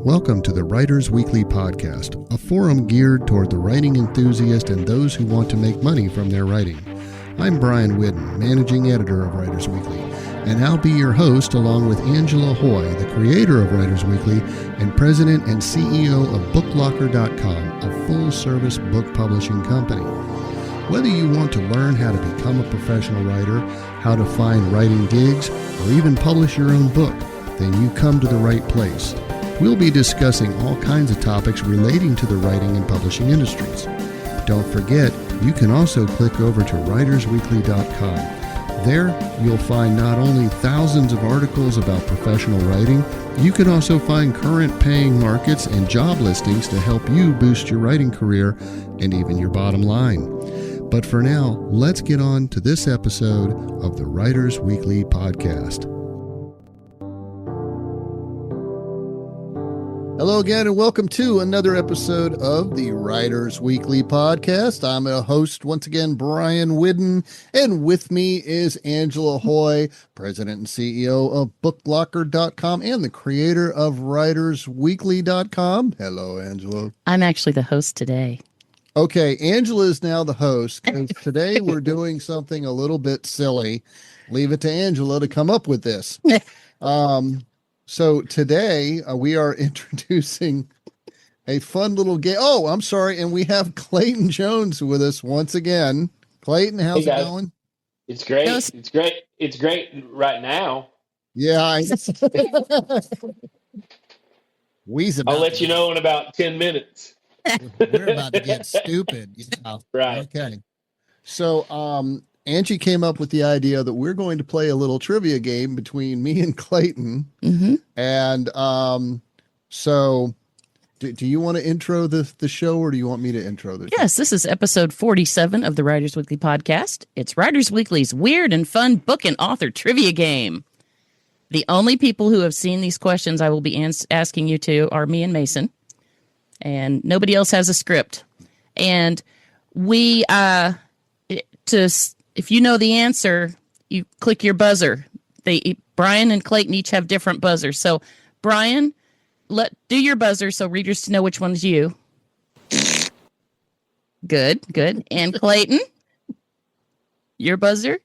Welcome to the Writers Weekly podcast, a forum geared toward the writing enthusiast and those who want to make money from their writing. I'm Brian Whidden, managing editor of Writers Weekly, and I'll be your host along with Angela Hoy, the creator of Writers Weekly and president and CEO of BookLocker.com, a full-service book publishing company. Whether you want to learn how to become a professional writer, how to find writing gigs, or even publish your own book, then you come to the right place. We'll be discussing all kinds of topics relating to the writing and publishing industries. Don't forget, you can also click over to WritersWeekly.com. There, you'll find not only thousands of articles about professional writing, you can also find current paying markets and job listings to help you boost your writing career and even your bottom line. But for now, let's get on to this episode of the Writers Weekly podcast. Hello again, and welcome to another episode of the Writers Weekly podcast. I'm a host once again, Brian Whidden, and with me is Angela Hoy, president and CEO of BookLocker.com and the creator of WritersWeekly.com. Hello, Angela. I'm actually the host today. Okay, Angela is now the host, because today we're doing something a little bit silly. Leave it to Angela to come up with this. So today we are introducing a fun little game. Oh, I'm sorry. And we have Clayton Jones with us once again. Clayton, how's it going? It's great. It's great. It's great right now. Yeah. I'll let you know in about 10 minutes. We're about to get stupid. Yeah. Right. Okay. So, Angie came up with the idea that we're going to play a little trivia game between me and Clayton. Mm-hmm. And so do you want to intro the show, or do you want me to intro this? Yes, this is episode 47 of the Writers Weekly podcast. It's Writers Weekly's weird and fun book and author trivia game. The only people who have seen these questions I will be asking you to are me and Mason. And nobody else has a script. And we, if you know the answer, you click your buzzer. Brian and Clayton each have different buzzers. So, Brian, do your buzzer so readers to know which one's you. Good. And Clayton, your buzzer.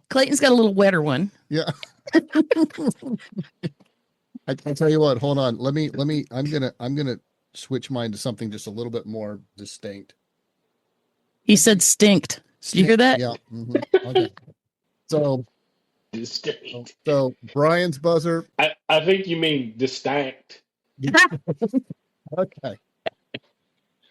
Clayton's got a little wetter one. Yeah. I tell you what. Hold on. Let me. I'm gonna switch mine to something just a little bit more distinct. He said stinked. Did you hear that? Yeah. Mm-hmm. Okay. So distinct. So Brian's buzzer. I think you mean distinct. Okay.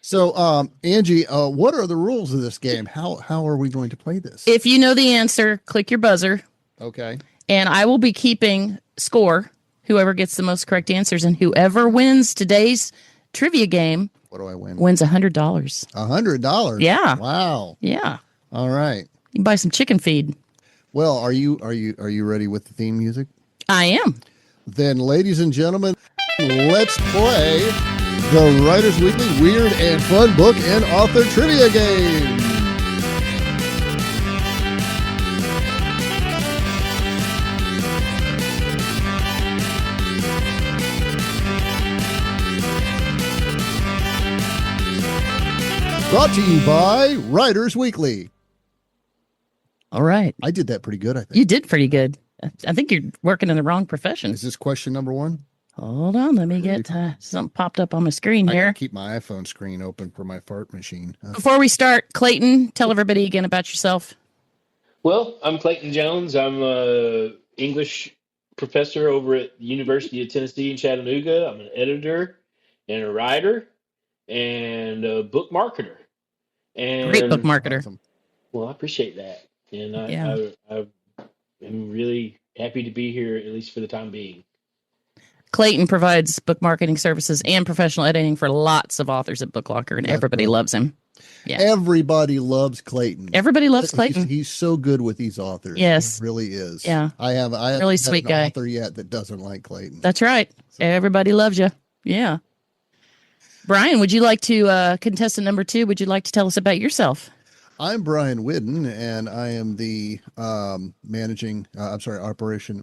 So Angie, what are the rules of this game? How are we going to play this? If you know the answer, click your buzzer. Okay. And I will be keeping score. Whoever gets the most correct answers, and whoever wins today's trivia game, what do I win? Wins $100. $100? Yeah. Wow. Yeah. All right. You can buy some chicken feed. Well, are you ready with the theme music? I am. Then, ladies and gentlemen, let's play the Writers Weekly Weird and Fun Book and Author Trivia Game. Brought to you by Writers Weekly. All right. I did that pretty good, I think. You did pretty good. I think you're working in the wrong profession. Is this question number one? Hold on. Let me get something popped up on my screen here. I keep my iPhone screen open for my fart machine. Before we start, Clayton, tell everybody again about yourself. Well, I'm Clayton Jones. I'm an English professor over at the University of Tennessee in Chattanooga. I'm an editor and a writer and a book marketer. And great book marketer. Awesome. Well, I appreciate that. And I am really happy to be here, at least for the time being. Clayton provides book marketing services and professional editing for lots of authors at BookLocker, and everybody loves him. Yeah. Everybody loves Clayton. Everybody loves Clayton. He's so good with these authors. Yes. He really is. Yeah. I haven't really sweet an guy. author yet that doesn't like Clayton. That's right. So. Everybody loves you. Yeah. Brian, would you like to, contestant number 2, would you like to tell us about yourself? I'm Brian Whidden, and I am the operation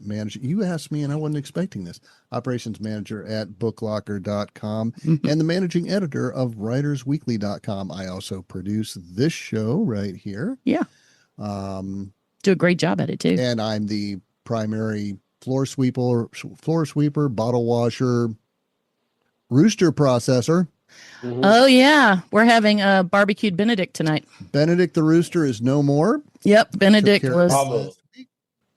manager. You asked me, and I wasn't expecting this. Operations manager at booklocker.com and the managing editor of WritersWeekly.com. I also produce this show right here. Yeah. Do a great job at it, too. And I'm the primary floor sweeper, bottle washer, rooster processor. Mm-hmm. Oh, yeah. We're having a barbecued Benedict tonight. Benedict the rooster is no more. Yep. Benedict was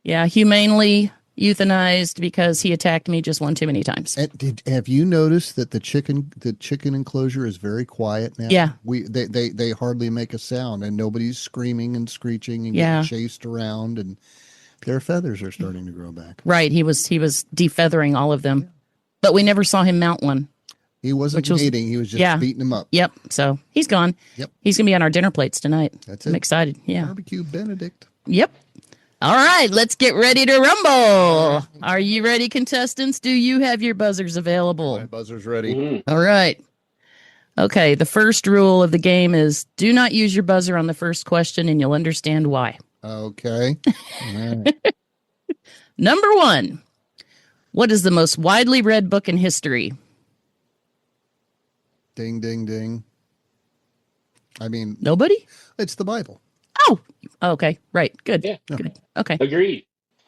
humanely euthanized because he attacked me just one too many times. And have you noticed that the chicken enclosure is very quiet now? Yeah. They hardly make a sound, and nobody's screaming and screeching and getting chased around, and their feathers are starting to grow back. Right. He was defeathering all of them, but we never saw him mount one. He wasn't mating. He was just beating them up. Yep. So he's gone. Yep. He's going to be on our dinner plates tonight. That's it. I'm excited. Yeah. Barbecue Benedict. Yep. All right. Let's get ready to rumble. Are you ready, contestants? Do you have your buzzers available? My buzzer's ready. Mm-hmm. All right. Okay. The first rule of the game is do not use your buzzer on the first question, and you'll understand why. Okay. All right. Number 1. What is the most widely read book in history? Ding, ding, ding. I mean, Nobody? it's the Bible. Oh, okay. Right. Good. Yeah. Good. Okay. Agreed.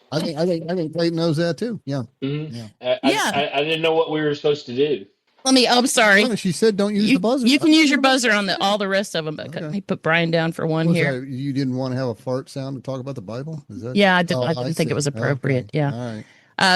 I think Clayton knows that too. Yeah. Mm-hmm. Yeah. I didn't know what we were supposed to do. I'm sorry. She said don't use the buzzer. You can use your buzzer on all the rest of them, but Okay. let me put Brian down for one here. You didn't want to have a fart sound to talk about the Bible? Is that? Yeah, I didn't think it was appropriate. Okay. Yeah. All right.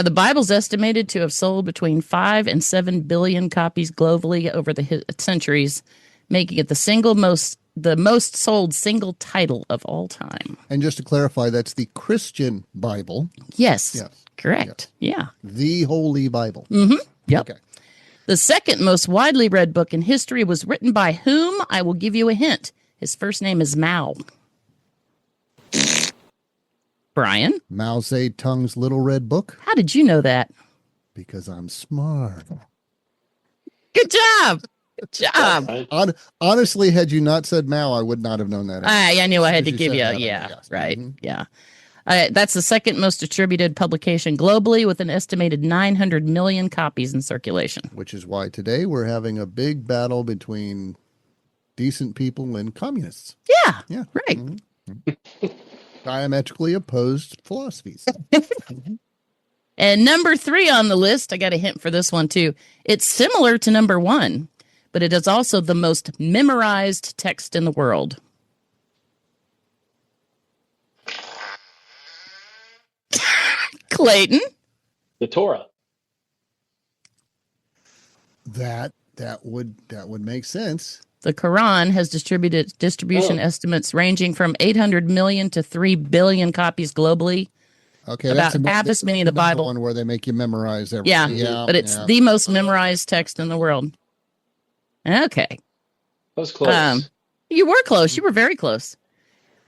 The Bible's estimated to have sold between 5 and 7 billion copies globally over the centuries, making it the most sold single title of all time. And just to clarify, that's the Christian Bible. Yes. Correct. Yes. Yeah. The Holy Bible. Mm-hmm. Yep. Okay. The second most widely read book in history was written by whom? I will give you a hint. His first name is Mao. Brian? Mao Zedong's Little Red Book. How did you know that? Because I'm smart. Good job. Good job. Honestly, had you not said Mao, I would not have known that. I knew I had to You give said you. that, Yeah. yes. Right. Mhm. Yeah. That's the second most attributed publication globally with an estimated 900 million copies in circulation. Which is why today we're having a big battle between decent people and communists. Yeah. Yeah. Right. Mm-hmm. Diametrically opposed philosophies. And number 3 on the list, I got a hint for this one too. It's similar to number 1, but it is also the most memorized text in the world. Clayton? The Torah. That would make sense. The Quran has distribution estimates ranging from 800 million to 3 billion copies globally. Okay, about half as many of the Bible. One where they make you memorize everything. Yeah, but it's the most memorized text in the world. Okay. That was close. You were close. You were very close.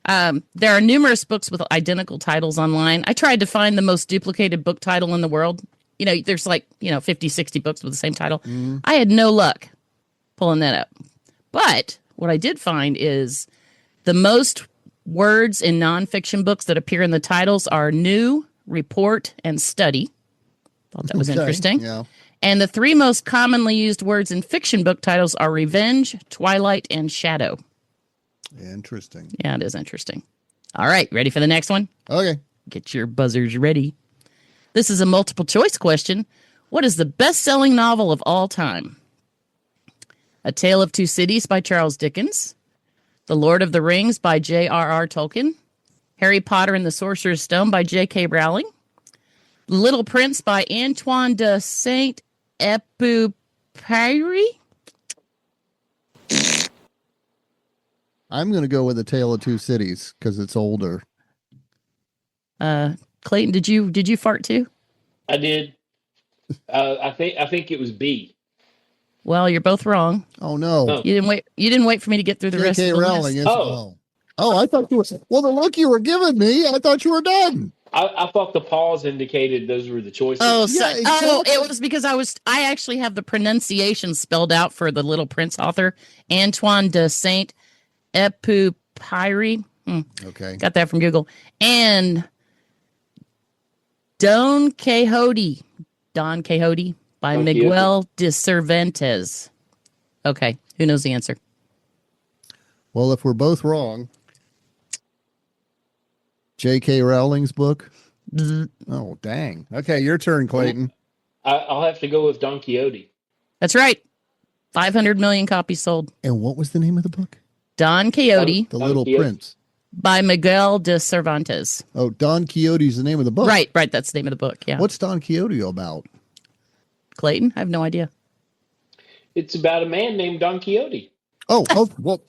There are numerous books with identical titles online. I tried to find the most duplicated book title in the world. There's 50, 60 books with the same title. Mm. I had no luck pulling that up. But what I did find is the most words in nonfiction books that appear in the titles are new, report, and study. Thought that was interesting. Yeah. And the 3 most commonly used words in fiction book titles are revenge, twilight, and shadow. Interesting. Yeah, it is interesting. All right, ready for the next one? Okay. Get your buzzers ready. This is a multiple choice question. What is the best-selling novel of all time? A Tale of Two Cities by Charles Dickens. The Lord of the Rings by J.R.R. Tolkien. Harry Potter and the Sorcerer's Stone by J.K. Rowling. Little Prince by Antoine de Saint-Exupéry. I'm going to go with A Tale of Two Cities because it's older. Clayton, did you fart too? I did. I think it was B. Well, you're both wrong. Oh no! Oh. You didn't wait for me to get through the rest of J.K. the Rowling list. is Oh. I thought you were. Well, the look you were giving me, I thought you were done. I thought the pause indicated those were the choices. It was because I actually have the pronunciation spelled out for the Little Prince author, Antoine de Saint-Exupéry. Pyrie. Okay. Got that from Google. And Don Quixote by Don Quixote. Miguel de Cervantes. Okay, who knows the answer? Well, if we're both wrong, J.K. Rowling's book. Oh, dang. Okay, your turn, Clayton. I'll have to go with Don Quixote. That's right. 500 million copies sold. And what was the name of the book? Don Quixote The Little Quixote. Prince. by Miguel de Cervantes. Oh, Don Quixote's the name of the book. Right. That's the name of the book. Yeah. What's Don Quixote about? Clayton? I have no idea. It's about a man named Don Quixote. Oh, well.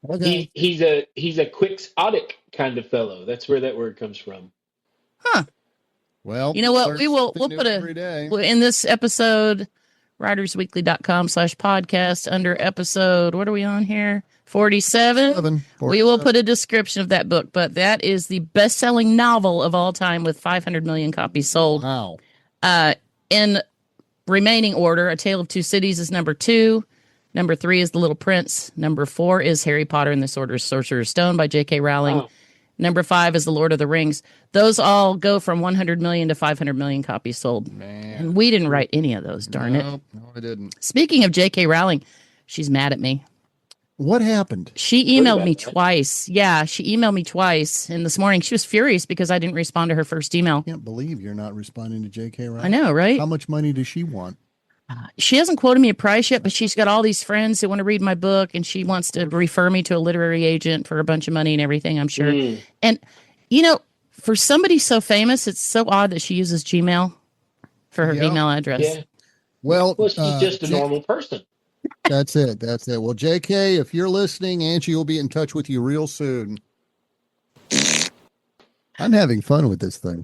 Okay. He's a quixotic kind of fellow. That's where that word comes from. Huh. Well, You know what? learn We'll something put new every day. in this episode, writersweekly.com/podcast under episode, what are we on here? 47. We will put a description of that book, but that is the best-selling novel of all time with 500 million copies sold. Wow. In remaining order, A Tale of Two Cities is number 2. Number 3 is The Little Prince. Number 4 is Harry Potter and the Sorcerer's Stone by J.K. Rowling. Oh. Number 5 is The Lord of the Rings. Those all go from 100 million to 500 million copies sold. Man. And we didn't write any of those, darn it. No, I didn't. Speaking of J.K. Rowling, she's mad at me. What happened? She emailed me Heard about that. twice. Yeah, she emailed me twice. And this morning, she was furious because I didn't respond to her first email. I can't believe you're not responding to J.K. Rowling. I know, right? How much money does she want? She hasn't quoted me a price yet, but she's got all these friends who want to read my book, and she wants to refer me to a literary agent for a bunch of money and everything, I'm sure. And, you know, for somebody so famous, it's so odd that she uses Gmail for her email address. Yeah. Well, Well, she's just a normal person. That's it. Well, J.K., if you're listening, Angie will be in touch with you real soon. I'm having fun with this thing.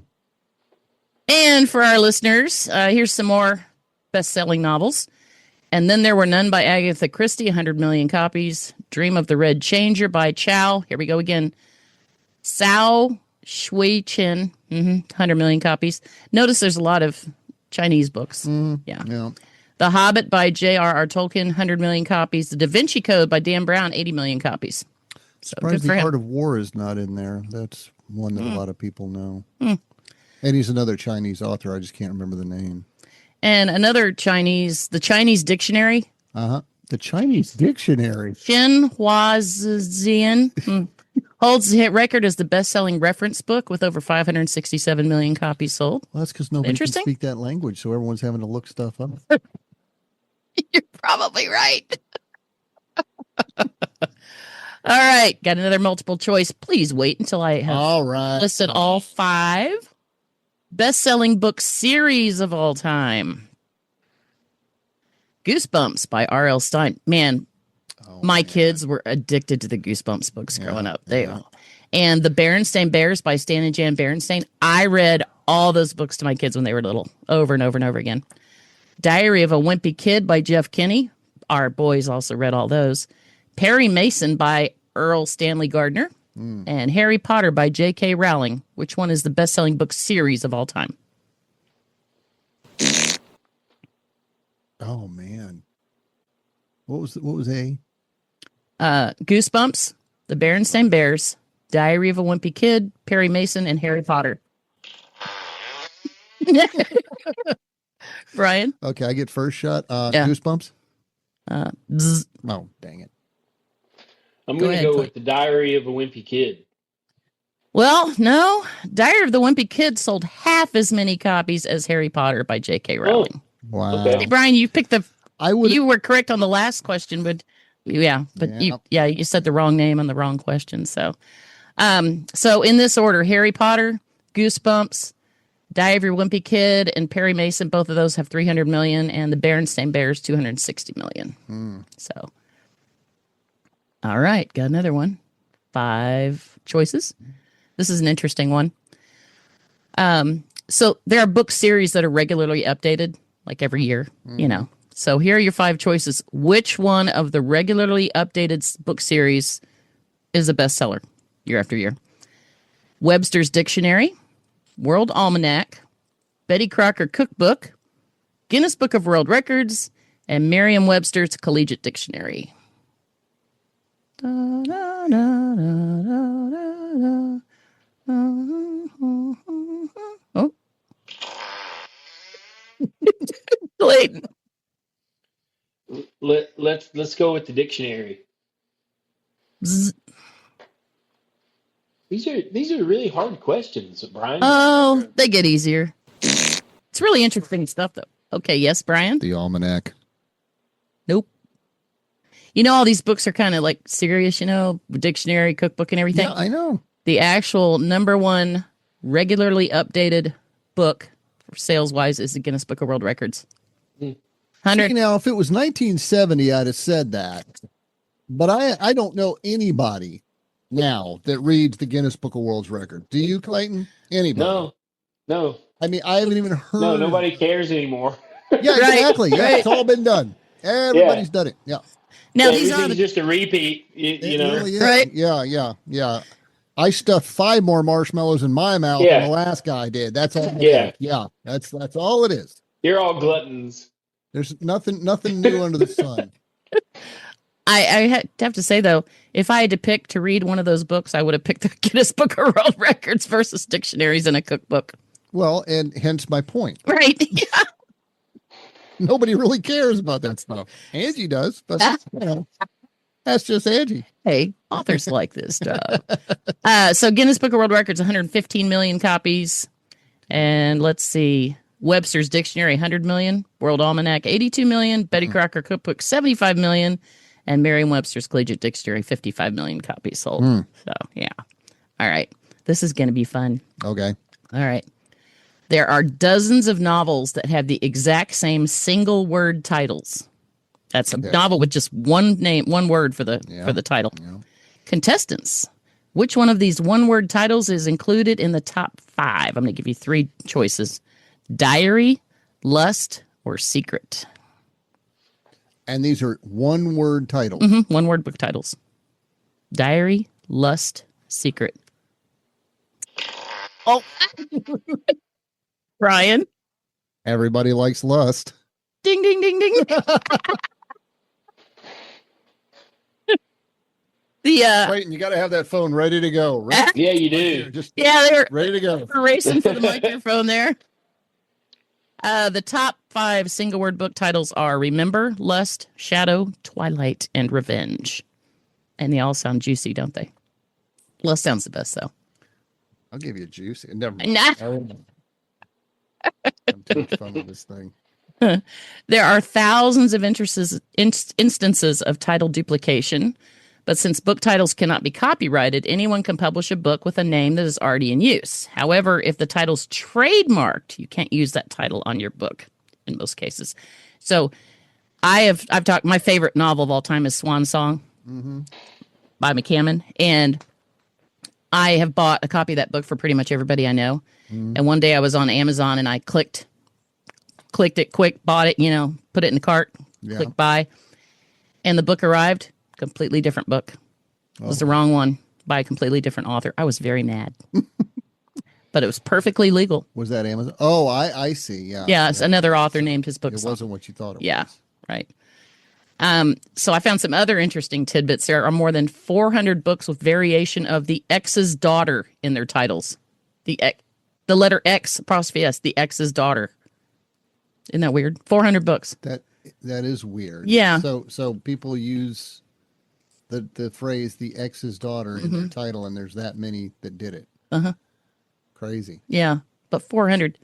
And for our listeners, here's some more best-selling novels. And Then There Were None by Agatha Christie, 100 million copies. Dream of the Red Changer by Chow. Here we go again. Cao Shui-chen, 100 million copies. Notice there's a lot of Chinese books. Yeah. The Hobbit by J.R.R. Tolkien, 100 million copies. The Da Vinci Code by Dan Brown, 80 million copies. So good Surprised for the him. Art of War is not in there. That's one that a lot of people know. And he's another Chinese author. I just can't remember the name. And another Chinese, the Chinese Dictionary, The Chinese Dictionary. Xinhua Zian, holds the hit record as the best-selling reference book with over 567 million copies sold. Well, that's because nobody can Interesting. speak that language, so everyone's having to look stuff up. You're probably right. All right, got another multiple choice. Please wait until I have All right. listed all 5 best-selling book series of all time. Goosebumps by R.L. Stine. Man, my kids were addicted to the Goosebumps books growing up. And the Berenstain Bears by Stan and Jan Berenstain. I read all those books to my kids when they were little, over and over and over again. Diary of a Wimpy Kid by Jeff Kinney. Our boys also read all those. Perry Mason by Earl Stanley Gardner. And Harry Potter by J.K. Rowling. Which one is the best-selling book series of all time? Oh man. What was A? Goosebumps, The Berenstain Bears, Diary of a Wimpy Kid, Perry Mason, and Harry Potter. Brian? Okay, I get first shot. Goosebumps. Bzz. Oh, dang it. I'm Go going to ahead, go Clay. with The Diary of a Wimpy Kid. Well, no. Diary of the Wimpy Kid sold half as many copies as Harry Potter by J.K. Rowling. Wow. Okay. Hey, Brian, you picked I would. you were correct on the last question, but you said the wrong name on the wrong question. So in this order, Harry Potter, Goosebumps, Diary of Your Wimpy Kid, and Perry Mason, both of those have 300 million, and the Berenstain Bears 260 million. So, all right, got another one. 5 choices. This is an interesting one. So there are book series that are regularly updated, like every year, you know. So here are your 5 choices. Which one of the regularly updated book series is a bestseller year after year? Webster's Dictionary, World Almanac, Betty Crocker Cookbook, Guinness Book of World Records, and Merriam-Webster's Collegiate Dictionary. Da, da, da, da, da, da. Oh, Clayton. Let's go with the dictionary. Zzz. These are really hard questions, Brian. Oh, they get easier. It's really interesting stuff, though. Okay, yes, Brian? The almanac. Nope. You know, all these books are kind of like serious, dictionary, cookbook, and everything. Yeah, I know. The actual number one regularly updated book, sales-wise, is the Guinness Book of World Records. 100. See, now, if it was 1970, I'd have said that. But I don't know anybody now that reads the Guinness Book of World Records. Do you, Clayton? Anybody? No, I mean, I haven't even heard. no. Nobody cares anymore. Yeah, exactly. Yeah, Right. it's all been done. Everybody's done it. Yeah. Now, these are Everything's just a repeat. You It know. really is. Right. Yeah. I stuffed 5 more marshmallows in my mouth Yeah. than the last guy did. That's all. Yeah. Yeah. That's all it is. You're all gluttons. There's nothing new under the sun. I have to say, though, if I had to pick to read one of those books, I would have picked the Guinness Book of World Records versus dictionaries and a cookbook. Well, and hence my point. Right. Yeah. Nobody really cares about that stuff. Angie does, but that's just Angie. Hey, authors like this stuff. So Guinness Book of World Records, 115 million copies. And let's see, Webster's Dictionary, 100 million. World Almanac, 82 million. Betty Crocker Cookbook, 75 million. And Merriam-Webster's Collegiate Dictionary, 55 million copies sold. So, yeah. All right. This is going to be fun. Okay. All right. There are dozens of novels that have the exact same single word titles. That's a novel with just one name, one word for the title. Yeah. Contestants. Which one of these one-word titles is included in the top 5? I'm going to give you 3 choices. Diary, Lust, or Secret. And these are one-word titles. One-word book titles. Diary, Lust, Secret. Oh. Brian. Everybody likes lust. Ding, ding, ding, ding. Clayton, you got to have that phone ready to go. Right? Yeah, you do. Just Yeah, they were ready to go. racing for the microphone there. The top 5 single word book titles are Remember, Lust, Shadow, Twilight, and Revenge. And they all sound juicy, don't they? Lust sounds the best, though. I'll give you a juice. Never mind. Nah. I'm too much fun with this thing. There are thousands of instances of title duplication, but since book titles cannot be copyrighted, anyone can publish a book with a name that is already in use. However, if the title's trademarked, you can't use that title on your book in most cases. So I've talked, my favorite novel of all time is Swan Song by McCammon, and I have bought a copy of that book for pretty much everybody I know. And one day I was on Amazon and I clicked it quick, bought it, put it in the cart, click buy. And the book arrived, completely different book. It was the wrong one by a completely different author. I was very mad. But it was perfectly legal. Was that Amazon? Oh, I see. Yeah. Yeah, it's another author named his book. It wasn't what you thought it was. Yeah, right. So I found some other interesting tidbits. There are more than 400 books with variation of the X's daughter in their titles. The letter X, apostrophe S, the X's daughter. Isn't that weird? 400 books. That is weird. Yeah. So people use the phrase "the ex's daughter" in their title, and there's that many that did it. Crazy. Yeah, but 400.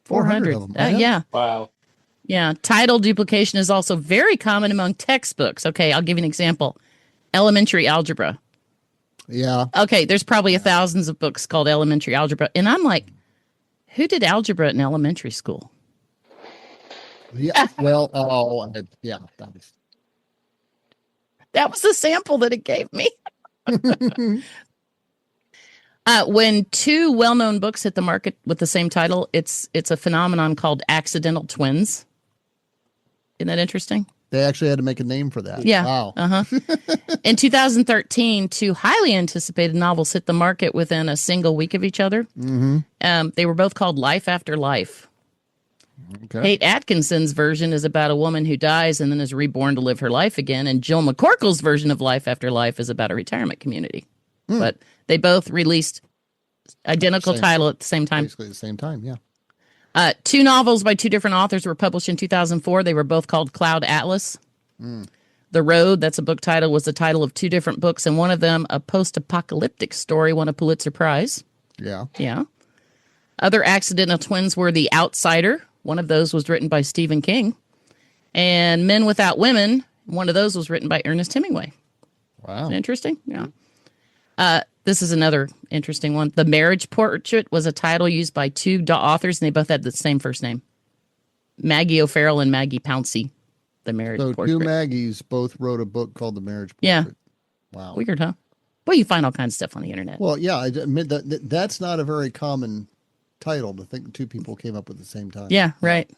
400 of them. Yeah. Wow. Yeah. Title duplication is also very common among textbooks. Okay, I'll give you an example. Elementary algebra. Yeah. Okay, there's probably thousands of books called elementary algebra. And I'm like, who did algebra in elementary school? Yeah. Well, yeah. That was the sample that it gave me. When 2 well-known books hit the market with the same title, it's a phenomenon called accidental twins. Isn't that interesting? They actually had to make a name for that. Yeah. Wow. In 2013, 2 highly anticipated novels hit the market within a single week of each other. They were both called Life After Life. Okay. Kate Atkinson's version is about a woman who dies and then is reborn to live her life again. And Jill McCorkle's version of Life After Life is about a retirement community. But they both released identical title at the same time. Basically the same time, yeah. 2 novels by 2 different authors were published in 2004. They were both called Cloud Atlas. The Road, that's a book title, was the title of 2 different books, and one of them, a post-apocalyptic story, won a Pulitzer Prize. Yeah. Yeah. Other accidental twins were The Outsider. One of those was written by Stephen King. And Men Without Women, one of those was written by Ernest Hemingway. Wow. Interesting? Yeah. This is another interesting one. The Marriage Portrait was a title used by 2 authors, and they both had the same first name. Maggie O'Farrell and Maggie Pouncey. The Marriage Portrait. 2 Maggies both wrote a book called The Marriage Portrait. Yeah. Wow. Weird, huh? Well, you find all kinds of stuff on the internet. Well, yeah, I admit that's not a very common title to think 2 people came up with at the same time. Yeah, right.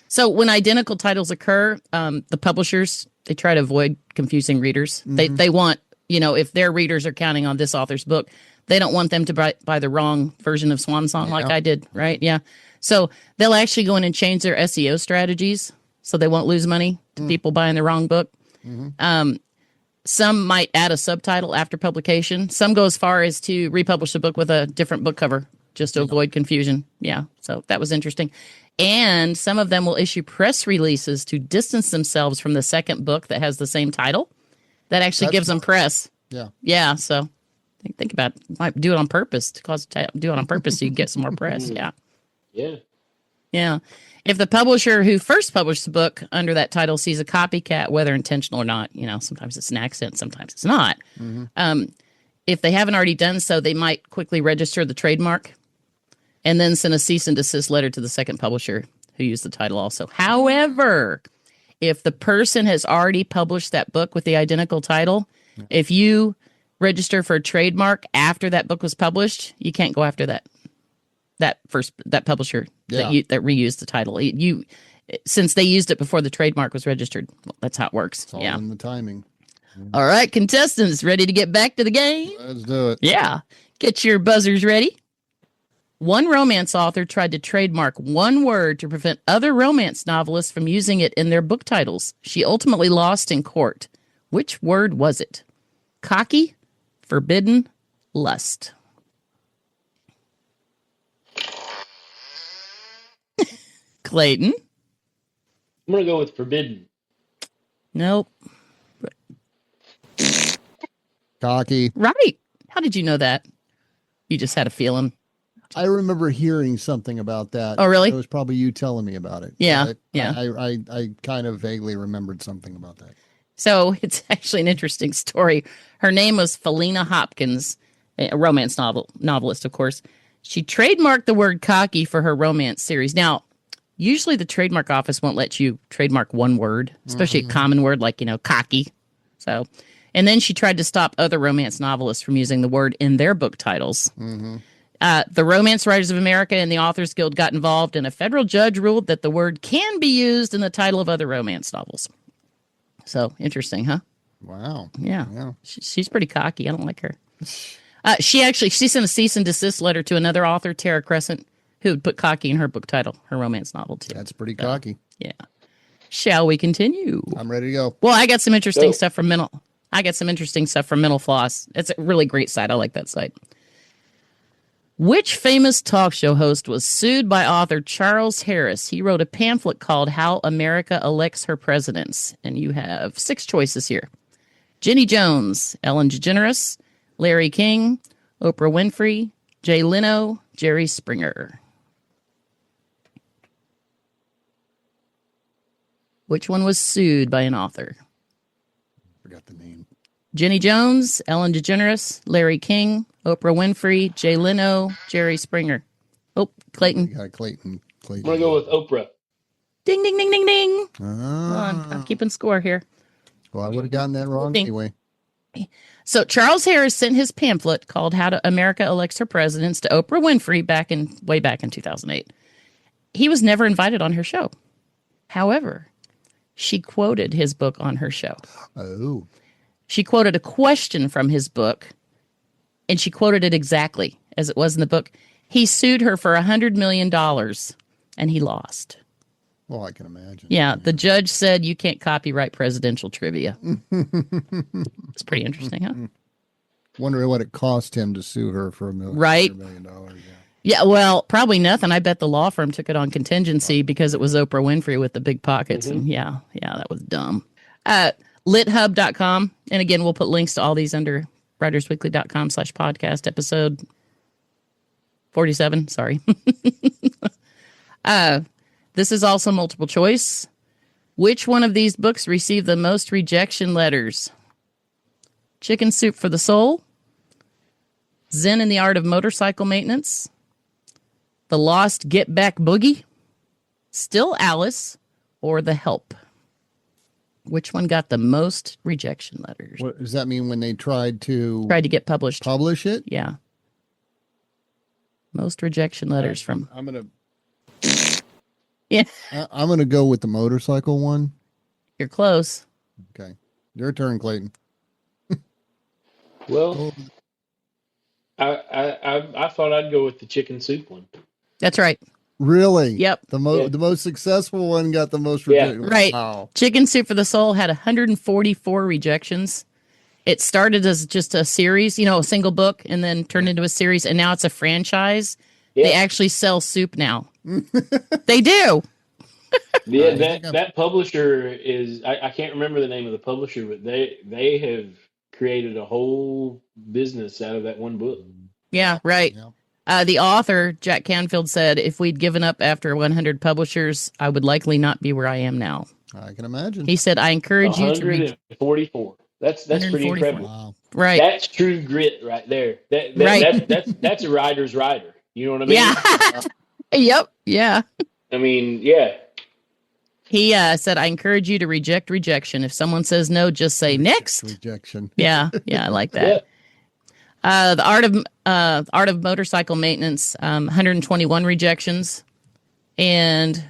So when identical titles occur, the publishers, they try to avoid confusing readers. They want, if their readers are counting on this author's book, they don't want them to buy the wrong version of Swan Song like I did, right? Yeah. So they'll actually go in and change their SEO strategies so they won't lose money to people buying the wrong book. Some might add a subtitle after publication. Some go as far as to republish the book with a different book cover just to avoid confusion. Yeah, so that was interesting. And some of them will issue press releases to distance themselves from the second book that has the same title. That actually gives them press. Yeah. Yeah, so think about it. Might do it on purpose do it on purpose so you get some more press. Yeah. Yeah. Yeah. If the publisher who first published the book under that title sees a copycat, whether intentional or not, sometimes it's an accident, sometimes it's not. If they haven't already done so, they might quickly register the trademark and then send a cease and desist letter to the second publisher who used the title also. However, if the person has already published that book with the identical title, if you register for a trademark after that book was published, you can't go after that publisher that reused the title. Since they used it before the trademark was registered. Well, that's how it works. It's all in the timing. All right, contestants, ready to get back to the game? Let's do it. Yeah. Get your buzzers ready. One romance author tried to trademark one word to prevent other romance novelists from using it in their book titles. She ultimately lost in court. Which word was it? Cocky, forbidden, lust. Clayton? I'm going to go with forbidden. Nope. Cocky. Right. How did you know that? You just had a feeling. I remember hearing something about that. Oh, really? It was probably you telling me about it. Yeah. I kind of vaguely remembered something about that. So it's actually an interesting story. Her name was Felina Hopkins, a romance novelist, of course. She trademarked the word cocky for her romance series. Now, usually the trademark office won't let you trademark one word, especially a common word like, cocky. So, and then she tried to stop other romance novelists from using the word in their book titles. The Romance Writers of America and the Authors Guild got involved, and a federal judge ruled that the word can be used in the title of other romance novels. So, interesting, huh? Wow. Yeah. She's pretty cocky. I don't like her. She sent a cease and desist letter to another author, Tara Crescent, who would put cocky in her book title, her romance novel, too. That's pretty cocky. Yeah. Shall we continue? I'm ready to go. Well, I got some interesting stuff from Mental Floss. It's a really great site. I like that site. Which famous talk show host was sued by author Charles Harris? He wrote a pamphlet called How America Elects Her Presidents. And you have 6 choices here. Jenny Jones, Ellen DeGeneres, Larry King, Oprah Winfrey, Jay Leno, Jerry Springer. Which one was sued by an author? Forgot the name. Jenny Jones, Ellen DeGeneres, Larry King, Oprah Winfrey, Jay Leno, Jerry Springer. Oh, Clayton. You got Clayton. I'm going to go with Oprah. Ding, ding, ding, ding, ding. Ah. I'm keeping score here. Well, I would have gotten that wrong anyway. So Charles Harris sent his pamphlet called How America Elects Her Presidents to Oprah Winfrey way back in 2008. He was never invited on her show. However, she quoted his book on her show. Oh. She quoted a question from his book, and she quoted it exactly as it was in the book. He sued her for $100 million, and he lost. Well, I can imagine. Yeah, the judge said you can't copyright presidential trivia. It's pretty interesting, huh? Wondering what it cost him to sue her for Right. $1 million. Yeah. Yeah, well, probably nothing. I bet the law firm took it on contingency because it was Oprah Winfrey with the big pockets. And yeah, that was dumb. LitHub.com. And again, we'll put links to all these under writersweekly.com/podcast episode 47. Sorry. This is also multiple choice. Which one of these books received the most rejection letters? Chicken Soup for the Soul, Zen and the Art of Motorcycle Maintenance, The Lost Get Back Boogie, Still Alice, or The Help? Which one got the most rejection letters? What does that mean when they tried to Get published. publish it? Yeah. Most rejection letters from. I'm gonna Yeah, I'm gonna go with the motorcycle one. you're close. Okay, your turn, Clayton. Well, I thought I'd go with the chicken soup one. That's right. Really? Yep. The Yeah. the most successful one got the most Yeah. rejected. Right. Wow. Chicken Soup for the Soul had 144 rejections. It started as just a series, a single book, and then turned into a series, and now it's a franchise. Yeah. They actually sell soup now. They do. Yeah, that publisher is I can't remember the name of the publisher, but they have created a whole business out of that one book. Yeah, right. Yeah. The author, Jack Canfield, said, if we'd given up after 100 publishers, I would likely not be where I am now. I can imagine. He said, I encourage you to read. 144. That's pretty 144. incredible. Wow. Right. That's true grit right there. Right. That's a writer's writer. You know what I mean? Yeah. Yep. Yeah. I mean, yeah. He said, I encourage you to reject rejection. If someone says no, just say next. Rejection. Yeah. Yeah. I like that. The Art of Motorcycle Maintenance, 121 rejections. And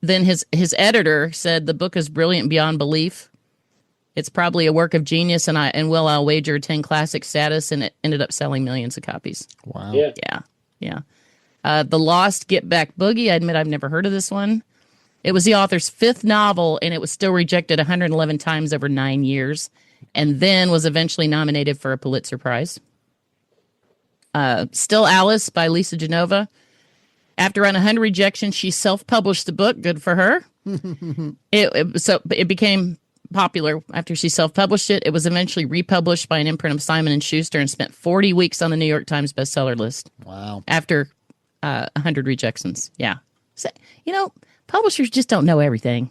then his editor said the book is brilliant beyond belief. It's probably a work of genius, and I'll wager 10 classic status, and it ended up selling millions of copies. Wow. Yeah. Yeah. The Lost Get Back Boogie, I admit I've never heard of this one. It was the author's 5th novel, and it was still rejected 111 times over 9 years, and then was eventually nominated for a Pulitzer Prize. Still Alice by Lisa Genova. After around 100 rejections, she self-published the book. Good for her. It became popular after she self-published it. It was eventually republished by an imprint of Simon & Schuster and spent 40 weeks on the New York Times bestseller list. Wow. After 100 rejections. Yeah. So, publishers just don't know everything.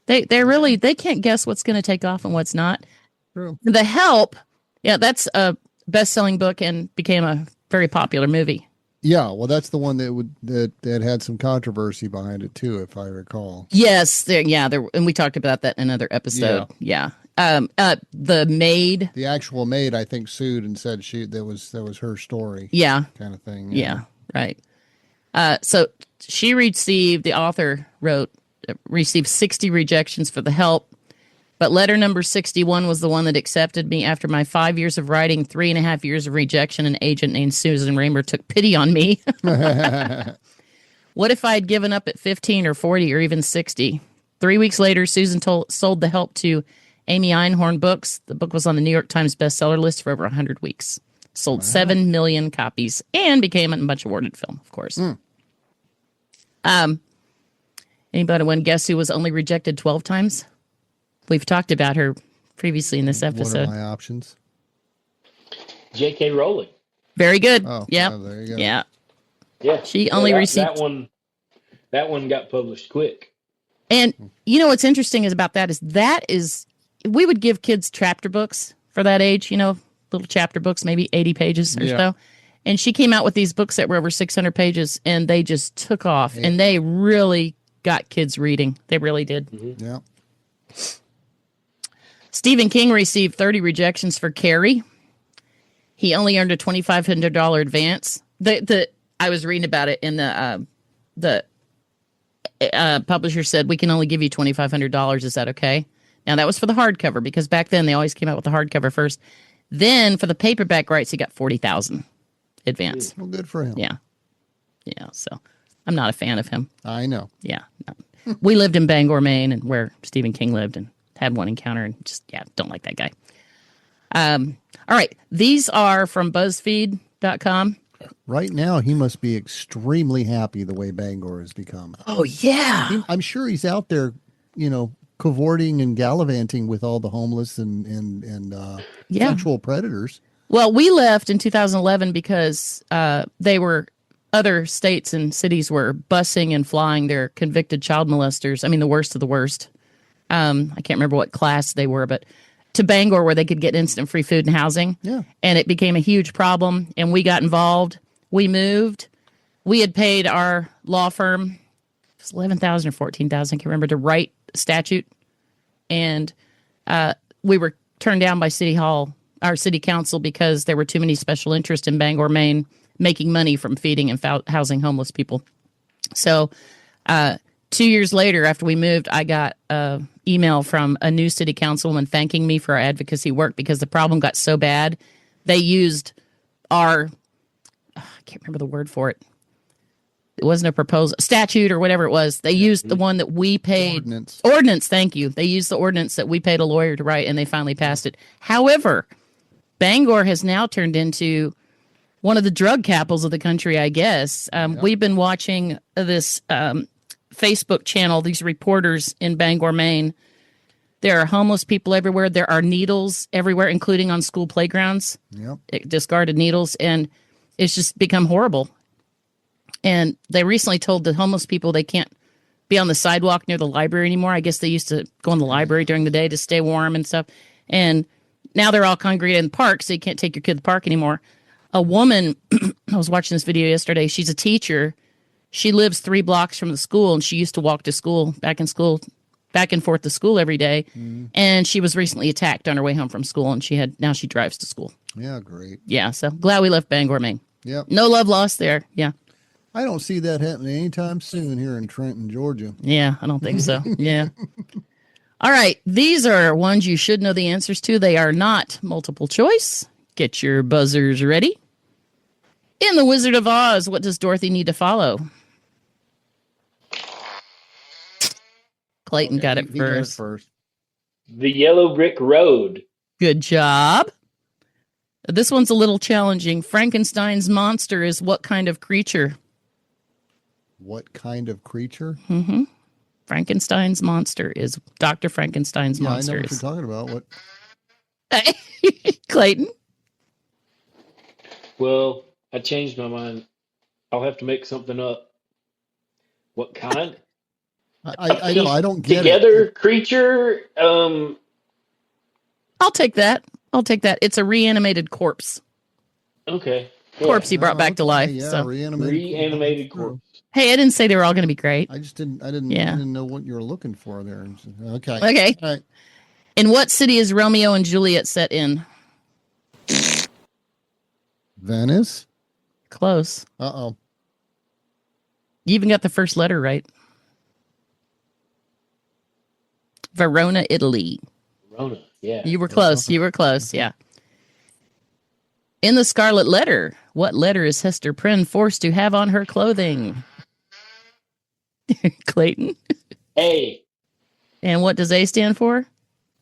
They can't guess what's going to take off and what's not. True. The Help, that's a best-selling book and became a very popular movie. Yeah, well, that's the one that had some controversy behind it too, if I recall. Yes, there, and we talked about that in another episode. Yeah. The Maid. The actual maid, I think, sued and said that was her story. Yeah. Kind of thing. Yeah. Right. So the author received 60 rejections for The Help, but letter number 61 was the one that accepted me after my 5 years of writing, 3.5 years of rejection. An agent named Susan Raymer took pity on me. What if I had given up at 15 or 40 or even 60? 3 weeks later, Susan sold The Help to Amy Einhorn Books. The book was on the New York Times bestseller list for over 100 weeks. Sold 7 million copies and became a much awarded film, of course. Anybody want to guess who was only rejected 12 times? We've talked about her previously in this episode. What are my options? J.K. Rowling. Very good. Oh, yeah. oh, there you go. Yeah. Yeah. She only received that one got published quick. And what's interesting about that is we would give kids chapter books for that age, little chapter books, maybe 80 pages or so. And she came out with these books that were over 600 pages, and they just took off. Yeah. And they really got kids reading. They really did. Mm-hmm. Yeah. Stephen King received 30 rejections for Carrie. He only earned a $2,500 advance. I was reading about it, and the publisher said, we can only give you $2,500. Is that okay? Now, that was for the hardcover, because back then they always came out with the hardcover first. Then for the paperback rights, he got $40,000 advance. Well, good for him. Yeah. Yeah. So I'm not a fan of him. I know. Yeah. No. We lived in Bangor, Maine, and where Stephen King lived, and had one encounter, and just, don't like that guy. All right. These are from BuzzFeed.com. Right now, he must be extremely happy the way Bangor has become. Oh, yeah. I'm sure he's out there, cavorting and gallivanting with all the homeless and sexual predators. Well, we left in 2011 because other states and cities were busing and flying their convicted child molesters. I mean, the worst of the worst. I can't remember what class they were, but to Bangor where they could get instant free food and housing. Yeah. And it became a huge problem, and we got involved. We moved. We had paid our law firm, it was $11,000 or $14,000, I can't remember, to write a statute. And we were turned down by our city council, because there were too many special interests in Bangor, Maine, making money from feeding and housing homeless people. So 2 years later, after we moved, I got an email from a new city councilwoman thanking me for our advocacy work, because the problem got so bad. They used I can't remember the word for it. It wasn't a proposal, statute or whatever it was. They used the one that we paid. Ordinance, thank you. They used the ordinance that we paid a lawyer to write, and they finally passed it. However, Bangor has now turned into one of the drug capitals of the country, I guess. We've been watching this Facebook channel, these reporters in Bangor, Maine. There are homeless people everywhere. There are needles everywhere, including on school playgrounds. Yep. Discarded needles, and it's just become horrible. And they recently told the homeless people they can't be on the sidewalk near the library anymore. I guess they used to go in the library during the day to stay warm and stuff. And now they're all congregated in the park, so you can't take your kid to the park anymore. A woman, I was watching this video yesterday, she's a teacher. She lives 3 blocks from the school, and she used to walk to school, back and forth to school every day. Mm. And she was recently attacked on her way home from school, and now she drives to school. Yeah, great. Yeah, so glad we left Bangor, Maine. Yep. No love lost there. Yeah. I don't see that happening anytime soon here in Trenton, Georgia. Yeah, I don't think so. Yeah. All right. These are ones you should know the answers to. They are not multiple choice. Get your buzzers ready. In The Wizard of Oz, what does Dorothy need to follow? Clayton got it first. The Yellow Brick Road. Good job. This one's a little challenging. Frankenstein's monster is what kind of creature? What kind of creature? Mm-hmm. Frankenstein's monster is Dr. Frankenstein's monster. I know what you're talking about. What? Clayton? Well, I changed my mind. I'll have to make something up. What kind? I know. I don't get together it. Creature. I'll take that. It's a reanimated corpse. Okay. Yeah. Corpse he brought back to life. Yeah, so. Reanimated corpse. Hey, I didn't say they were all going to be great. I didn't know what you were looking for there. Okay. Okay. All right. In what city is Romeo and Juliet set in? Venice? Close. Uh-oh. You even got the first letter right. Verona, Italy. Verona, yeah. You were close. Yeah. In The Scarlet Letter, what letter is Hester Prynne forced to have on her clothing? Clayton? A. And what does A stand for?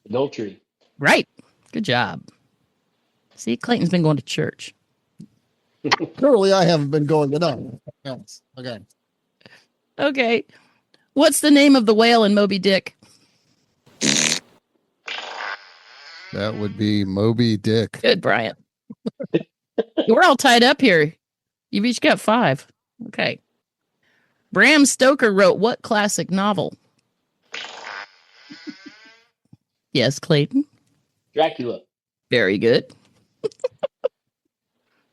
Adultery. Right. Good job. See, Clayton's been going to church. Clearly, I haven't been going enough. Okay. Okay. What's the name of the whale in Moby Dick? That would be Moby Dick. Good, Brian. We're all tied up here. You've each got 5. Okay. Bram Stoker wrote what classic novel? Yes, Clayton. Dracula. Very good.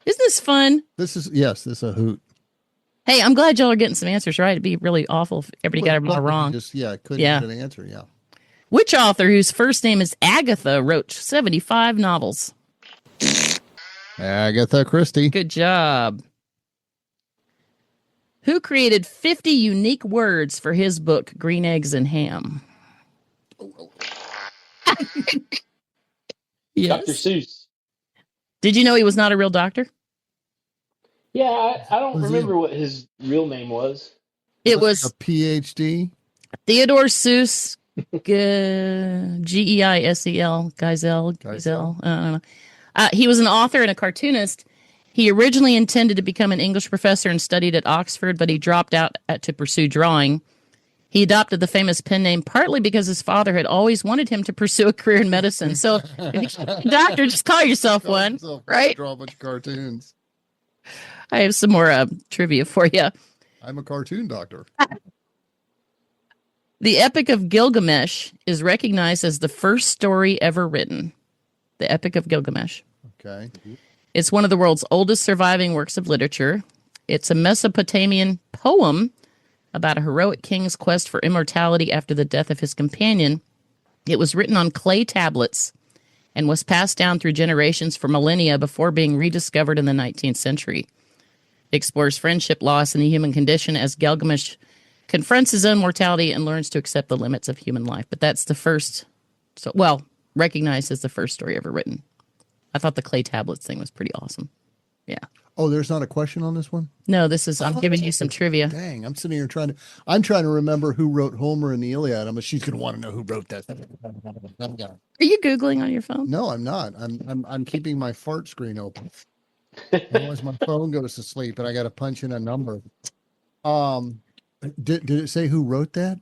Isn't this fun? This is a hoot. Hey, I'm glad y'all are getting some answers right. It'd be really awful if everybody got them all wrong. Couldn't get an answer, yeah. Which author whose first name is Agatha wrote 75 novels? Agatha Christie. Good job. Who created 50 unique words for his book, Green Eggs and Ham? Yes. Dr. Seuss. Did you know he was not a real doctor? Yeah, I don't remember what his real name was. It was a PhD. Theodore Seuss, Geisel, Geisel. I don't know. He was an author and a cartoonist. He originally intended to become an English professor and studied at Oxford, but he dropped out to pursue drawing. He adopted the famous pen name partly because his father had always wanted him to pursue a career in medicine. So, if you're a doctor, just call yourself one, right? Draw a bunch of cartoons. I have some more trivia for you. I'm a cartoon doctor. The Epic of Gilgamesh is recognized as the first story ever written. The Epic of Gilgamesh. Okay. It's one of the world's oldest surviving works of literature. It's a Mesopotamian poem about a heroic king's quest for immortality after the death of his companion. It was written on clay tablets and was passed down through generations for millennia before being rediscovered in the 19th century. It explores friendship, loss, and the human condition as Gilgamesh confronts his own mortality and learns to accept the limits of human life. But that's the first, recognized as the first story ever written. I thought the clay tablets thing was pretty awesome. Yeah. Oh, there's not a question on this one? No, I'm giving you some trivia. Dang, I'm sitting here trying to remember who wrote Homer and the Iliad. She's going to want to know who wrote that. Are you Googling on your phone? No, I'm not. I'm keeping my fart screen open. Otherwise my phone goes to sleep and I got to punch in a number. Did it say who wrote that?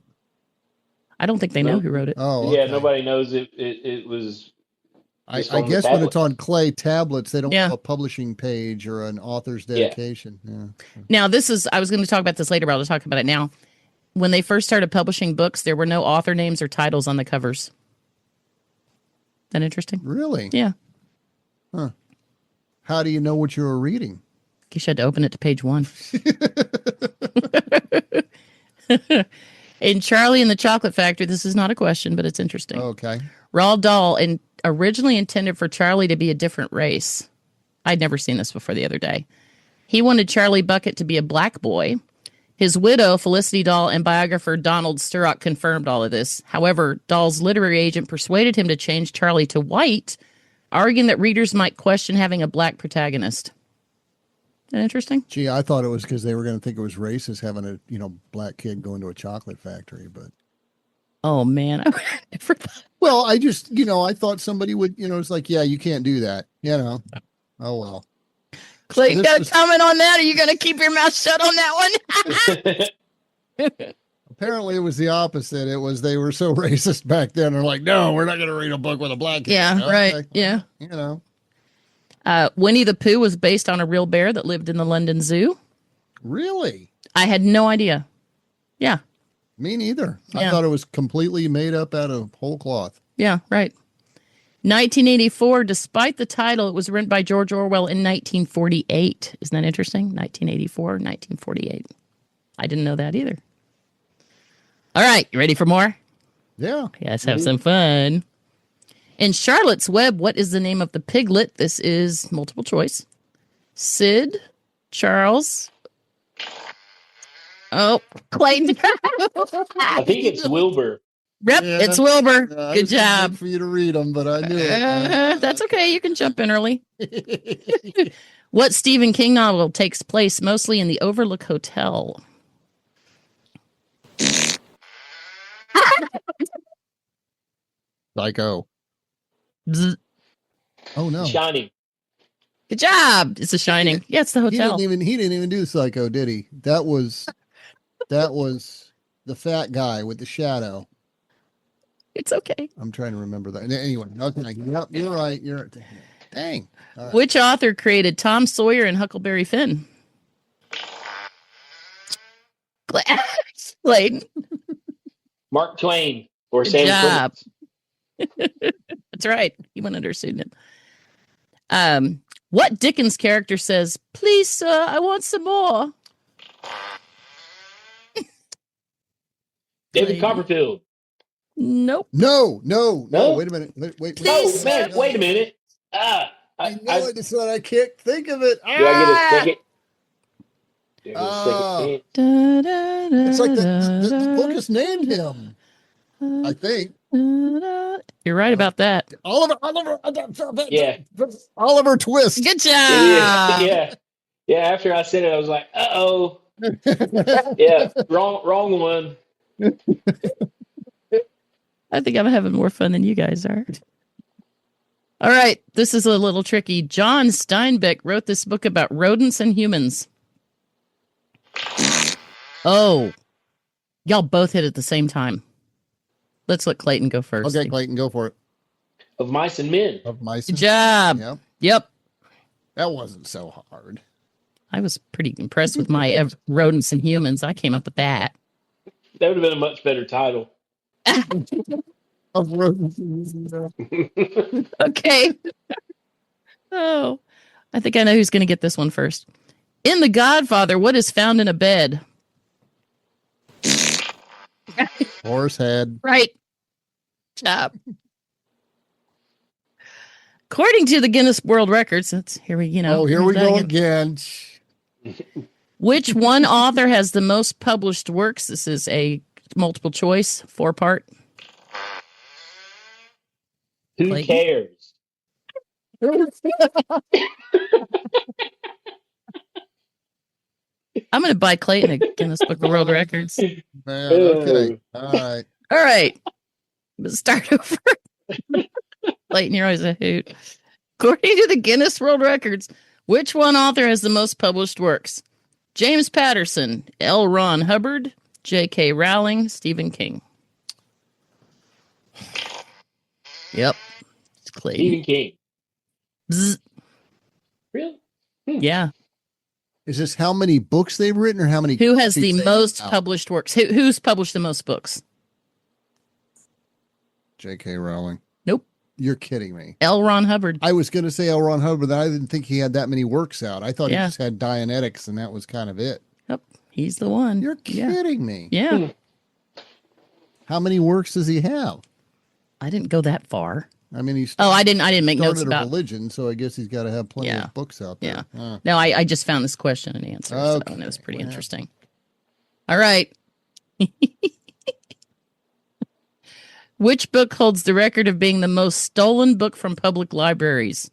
I don't think they know who wrote it. Oh, okay. Yeah, nobody knows it was. I guess when it's on clay tablets, they don't have a publishing page or an author's dedication. Yeah. Now, I was going to talk about this later, but I'll talk about it now. When they first started publishing books, there were no author names or titles on the covers. That interesting? Really? Yeah. Huh. How do you know what you were reading? I guess you had to open it to page 1. In Charlie and the Chocolate Factory, this is not a question, but it's interesting. Okay. Roald Dahl originally intended for Charlie to be a different race. I'd never seen this before the other day. He wanted Charlie Bucket to be a black boy. His widow, Felicity Dahl, and biographer Donald Sturrock confirmed all of this. However, Dahl's literary agent persuaded him to change Charlie to white, arguing that readers might question having a black protagonist. Isn't that interesting? Gee, I thought it was because they were going to think it was racist having a black kid go into a chocolate factory, but. Oh, man. I never thought. Well, I just, I thought somebody would, it's like, yeah, you can't do that, Oh, well. Clayton, got a comment on that? Are you going to keep your mouth shut on that one? Apparently it was the opposite. It was they were so racist back then. They're like, no, we're not going to read a book with a black kid. Yeah, right. Yeah. Winnie the Pooh was based on a real bear that lived in the London Zoo. Really? I had no idea. Yeah. Me neither. Yeah. I thought it was completely made up out of whole cloth. Yeah, right. 1984, despite the title, it was written by George Orwell in 1948. Isn't that interesting? 1984, 1948. I didn't know that either. All right, you ready for more? Yeah. Let's have some fun. In Charlotte's Web, what is the name of the piglet? This is multiple choice. Sid, Charles. Oh, Clayton. I think it's Wilbur. Yep, Yeah. it's Wilbur. I Good was job. for you to read them, but I knew it. That's okay. You can jump in early. What Stephen King novel takes place mostly in the Overlook Hotel? Psycho. Bzz. Oh no. Shining. Good job. It's The Shining. Yeah, it's the hotel. He didn't even do Psycho, did he? That was the fat guy with the shadow. It's okay. I'm trying to remember that. Anyway, okay. Yep, you're right. Dang. All right. Which author created Tom Sawyer and Huckleberry Finn? Clayton. Mark Twain or Good Sam job. Clemens. That's right. He went under a pseudonym. What Dickens character says, "Please, sir, I want some more"? David Copperfield. Nope. No. No? Wait a minute. Wait. Please, Man, wait a minute. I know it, it's that I can't think of it. Do I get a second? Do I get a second? It's like the book is named him. I think. You're right about that. Oliver. Yeah. Oliver Twist. Good job. Yeah. After I said it, I was like, "Uh-oh." Yeah, wrong one. I think I'm having more fun than you guys are. All right, this is a little tricky. John Steinbeck wrote this book about rodents and humans. Oh, y'all both hit at the same time. Let's let Clayton go first. Okay, Clayton, go for it. Of Mice and Men. Of mice. Good job. Yep. That wasn't so hard. I was pretty impressed with my rodents and humans. I came up with that. That would have been a much better title. Of rodents. Okay. Oh, I think I know who's going to get this one first. In The Godfather, what is found in a bed? Horse head. Right. Job. According to the Guinness World Records, here we here we go again. Which one author has the most published works? This is a multiple choice, 4-part. Who Clayton? cares? I'm going to buy Clayton a Guinness Book of World Records. Man, okay. All right. All right. Let's start over. Clayton, you're always a hoot. According to the Guinness World Records, which one author has the most published works? James Patterson, L. Ron Hubbard, J.K. Rowling, Stephen King. Yep. It's Clayton. Stephen King. Bzz. Really? Yeah. Is this how many books they've written or how many? Who has the copies most out? published works? Who's published the most books? J.K. Rowling. Nope. You're kidding me. L. Ron Hubbard. I was going to say L. Ron Hubbard, but I didn't think he had that many works out. I thought Yeah. he just had Dianetics, and that was kind of it. Yep. He's the one. You're kidding me. Yeah. How many works does he have? I didn't go that far. I mean, he's I didn't make notes started a about. religion, so I guess he's got to have plenty Yeah. of books out there. Yeah. No, I just found this question and answer, so Okay. it was pretty Well. interesting. All right. Which book holds the record of being the most stolen book from public libraries?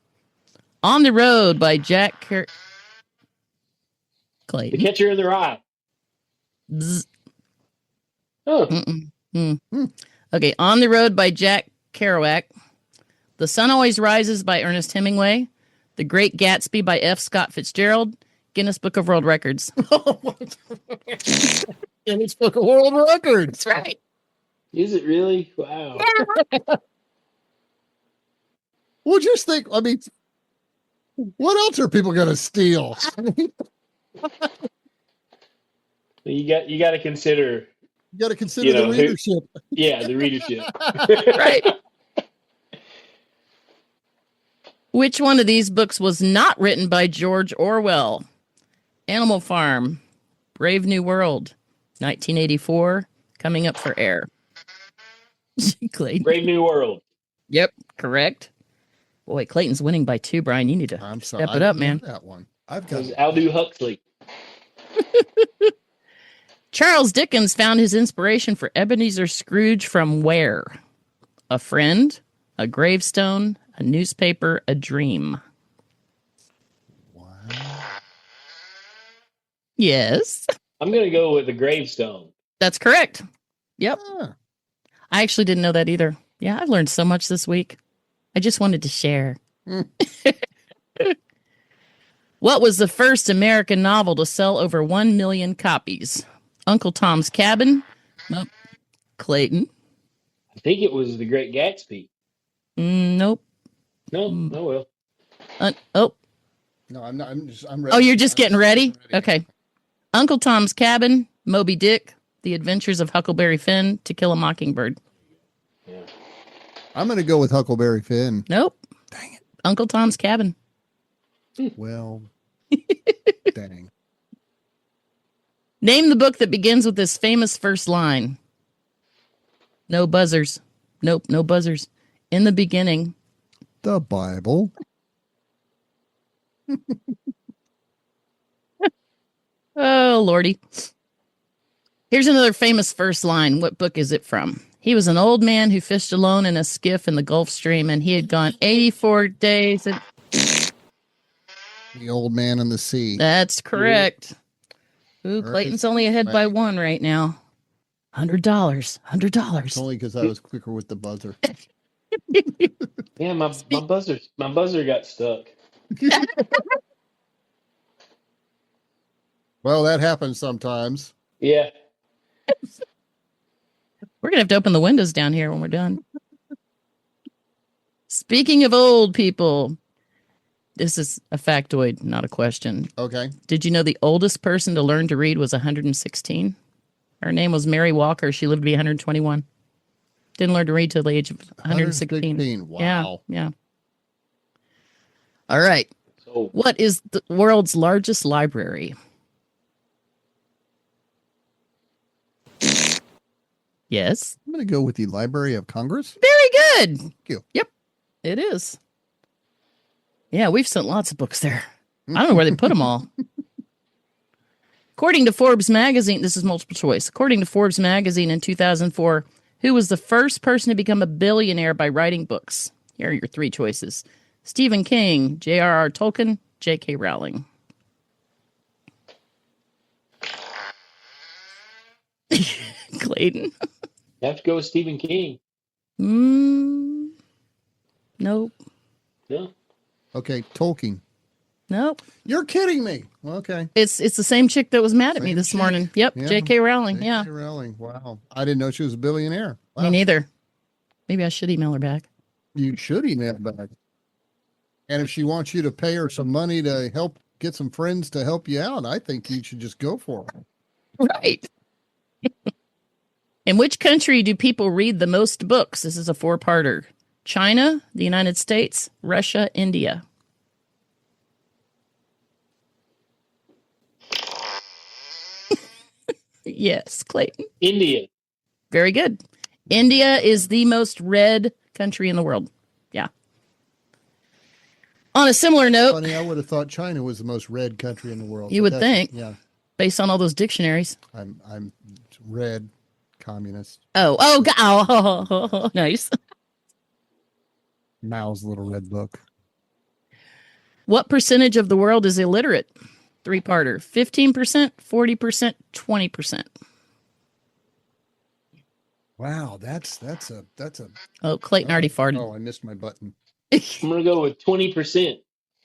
On the Road by Jack The Clayton. Catcher in the Rye. Bzz. Oh, Okay, On the Road by Jack Kerouac. The Sun Always Rises by Ernest Hemingway. The Great Gatsby by F. Scott Fitzgerald. Guinness Book of World Records. Guinness Book of World Records. That's right. is it really? Wow. Well, just think. I mean, what else are people going to steal? You got to consider. You got to consider You know, the who- readership. Yeah, the readership. Right. Which one of these books was not written by George Orwell? Animal Farm, Brave New World, 1984, Coming Up for Air. Clayton. Brave New World. Yep, correct. Boy, Clayton's winning by 2, Brian. You need to I'm sorry. step it up, man. That one. I've That was got. Aldous Huxley. Charles Dickens found his inspiration for Ebenezer Scrooge from where? A friend, a gravestone, a newspaper, a dream. Wow. Yes, I'm going to go with the gravestone. that's correct. Yep. Ah, I actually didn't know that either. Yeah, I've learned so much this week. I just wanted to share. What was the first American novel to sell over 1 million copies? Uncle Tom's Cabin? Nope. Clayton? I think it was The Great Gatsby. Nope. No, oh well. Oh, no, I'm not. I'm ready. oh, you're just getting ready? Okay. Uncle Tom's Cabin, Moby Dick, The Adventures of Huckleberry Finn, To Kill a Mockingbird. Yeah. I'm going to go with Huckleberry Finn. Nope. Dang it. Uncle Tom's Cabin. Well, dang. Name the book that begins with this famous first line. No buzzers. Nope, no buzzers. In the beginning. The Bible. Oh, Lordy. Here's another famous first line. What book is it from? He was an old man who fished alone in a skiff in the Gulf Stream, and he had gone 84 days. The Old Man in the Sea. That's correct. Ooh, Clayton's only ahead by one right now. $100. $100. Only because I was quicker with the buzzer. Yeah, my buzzer got stuck. Well, that happens sometimes. Yeah. We're going to have to open the windows down here when we're done. Speaking of old people, this is a factoid, not a question. Okay. Did you know the oldest person to learn to read was 116? Her name was Mary Walker. She lived to be 121. Didn't learn to read till the age of 116. Wow. Yeah. All right. So What is the world's largest library? Yes. I'm going to go with the Library of Congress. Very good. Thank you. Yep, it is. Yeah, we've sent lots of books there. I don't know where they put them all. According to Forbes magazine, this is multiple choice. According to Forbes magazine in 2004, who was the first person to become a billionaire by writing books? Here are your three choices. Stephen King, J.R.R. Tolkien, J.K. Rowling. Clayton. you have to go with Stephen King. Nope. No. Okay, Tolkien. Nope. You're kidding me. Okay. It's the same chick that was mad at me Same this chick. morning. Yep, Yeah. J.K. Rowling. J.K. Yeah. Rowling. Wow. I didn't know she was a billionaire. Wow. Me neither. Maybe I should email her back. You should email back. And if she wants you to pay her some money to help get some friends to help you out, I think you should just go for it. Right. In which country do people read the most books? This is a four-parter. China, the United States, Russia, India. Yes, Clayton. India. Very good. India is the most read country in the world. Yeah. On a similar note, Funny, I would have thought China was the most read country in the world. You but would that's- think. Yeah. based on all those dictionaries. I'm red communist. Oh, nice. Mao's little red book. What percentage of the world is illiterate? Three-parter. 15%, 40%, 20%. Wow, that's a Oh, Clayton already farted. Oh, I missed my button. I'm gonna go with 20%.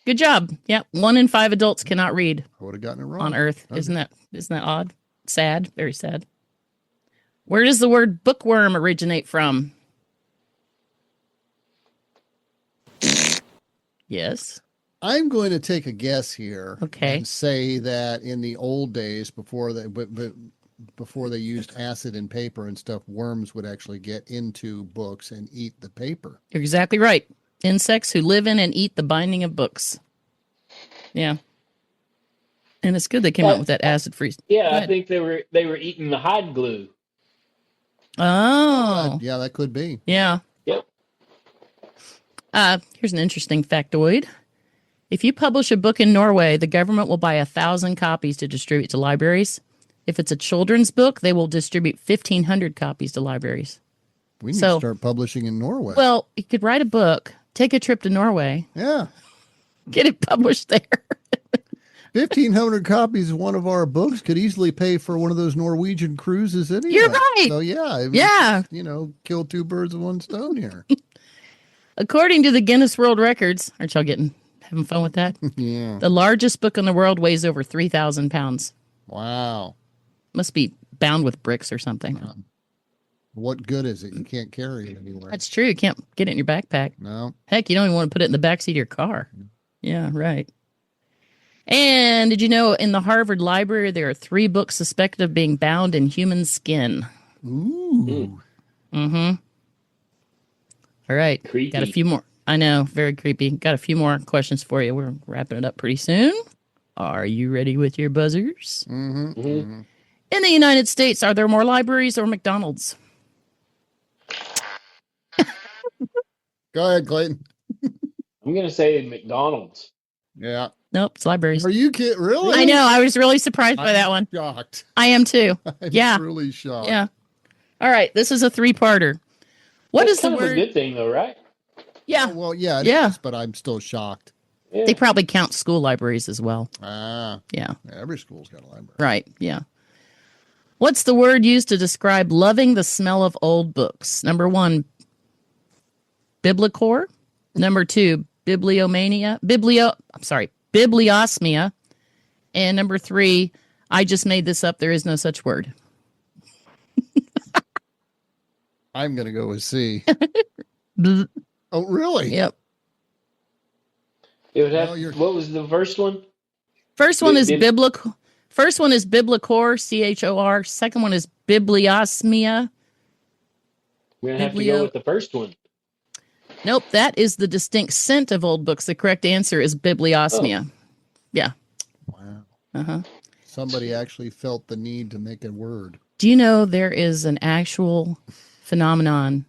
Good job. Yeah, 1 in 5 adults cannot read I would have gotten it wrong. on Earth. Okay. Isn't that odd? Sad. Very sad. Where does the word bookworm originate from? Yes. I'm going to take a guess here. Okay. And say that in the old days, before they used acid and paper and stuff, worms would actually get into books and eat the paper. You're exactly right. Insects who live in and eat the binding of books. Yeah. And it's good they came out with that acid freeze. Yeah, Go I ahead. think they were eating the hide glue. Oh. Yeah, that could be. Yeah. Yep. Here's an interesting factoid. If you publish a book in Norway, the government will buy 1,000 copies to distribute to libraries. If it's a children's book, they will distribute 1,500 copies to libraries. We need So- to start publishing in Norway. Well, you could write a book, take a trip to Norway, yeah. get it published there. 1,500 copies of one of our books could easily pay for one of those Norwegian cruises anyway. You're right. So yeah. it was, Yeah. kill two birds with one stone here. According to the Guinness World Records, aren't y'all having fun with that? Yeah. The largest book in the world weighs over 3,000 pounds. Wow. Must be bound with bricks or something. What good is it? You can't carry it anywhere. That's true. You can't get it in your backpack. No. Heck, you don't even want to put it in the backseat of your car. Yeah, right. And did you know in the Harvard Library there are 3 books suspected of being bound in human skin? Ooh. Mm-hmm. All right. Creepy. Got a few more. I know, very creepy. Got a few more questions for you. We're wrapping it up pretty soon. Are you ready with your buzzers? Mm-hmm. Mhm. Mm-hmm. In the United States, are there more libraries or McDonald's? Go ahead, Clayton. I'm gonna say McDonald's. Yeah. Nope, it's libraries. Are you kidding? Really? I know. I was really surprised by that one. Shocked. I am too. I'm Yeah. truly shocked. Yeah. All right. This is a 3-parter. What That's is the kind of a word? good thing, though, right? Yeah. Well, yeah, it Yeah. is, but I'm still shocked. Yeah. They probably count school libraries as well. Yeah, every school's got a library. Right, yeah. What's the word used to describe loving the smell of old books? Number 1, biblicore. Number 2, bibliosmia. And number 3, I just made this up. There is no such word. I'm going to go with C. Bzz. Oh, really? Yep. It would have. Well, What was the first one? First one is Bib- biblical. First one is biblicore, CHOR. Second one is bibliosmia. We're gonna have to Biblio- go with the first one. Nope, that is the distinct scent of old books. The correct answer is bibliosmia. Yeah. Wow. Uh-huh. Somebody actually felt the need to make a word. Do you know there is an actual phenomenon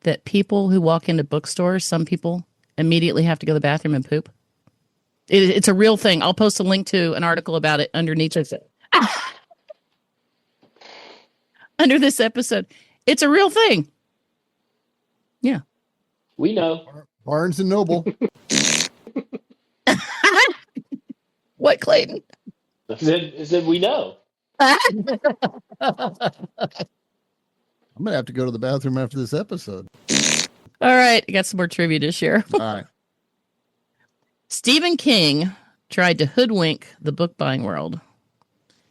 that people who walk into bookstores, some people immediately have to go to the bathroom and poop? It's a real thing. I'll post a link to an article about it underneath this. Under this episode. It's a real thing. Yeah. We know. Barnes and Noble. What, Clayton? I said we know. I'm going to have to go to the bathroom after this episode. All right. I got some more trivia to share. All right. Stephen King tried to hoodwink the book buying world.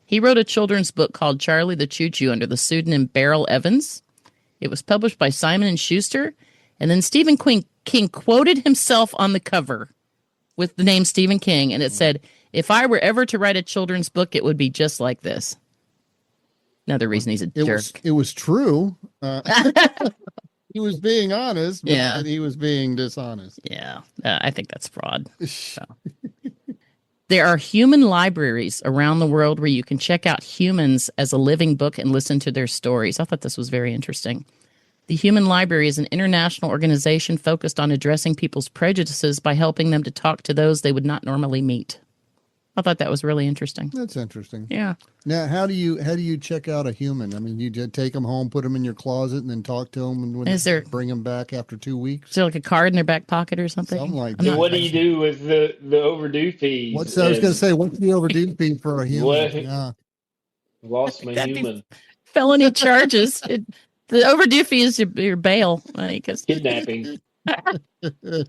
He wrote a children's book called Charlie the Choo Choo under the pseudonym Beryl Evans. It was published by Simon & Schuster, and then Stephen King quoted himself on the cover with the name Stephen King, and it said, "If I were ever to write a children's book, it would be just like this." Another reason he's a jerk. It was true. He was being honest, but Yeah. he was being dishonest. Yeah, I think that's fraud. So. There are human libraries around the world where you can check out humans as a living book and listen to their stories. I thought this was very interesting. The Human Library is an international organization focused on addressing people's prejudices by helping them to talk to those they would not normally meet. I thought that was really interesting. That's interesting. Yeah. Now, how do you check out a human? I mean, you just take them home, put them in your closet, and then talk to them, and bring them back after 2 weeks. Is there like a card in their back pocket or something? Something like So that. what do you do with the overdue fees? I was going to say, what's the overdue fee for a human? What? Yeah. Lost my That'd be human. Felony charges. The overdue fee is your bail. Kidnapping. The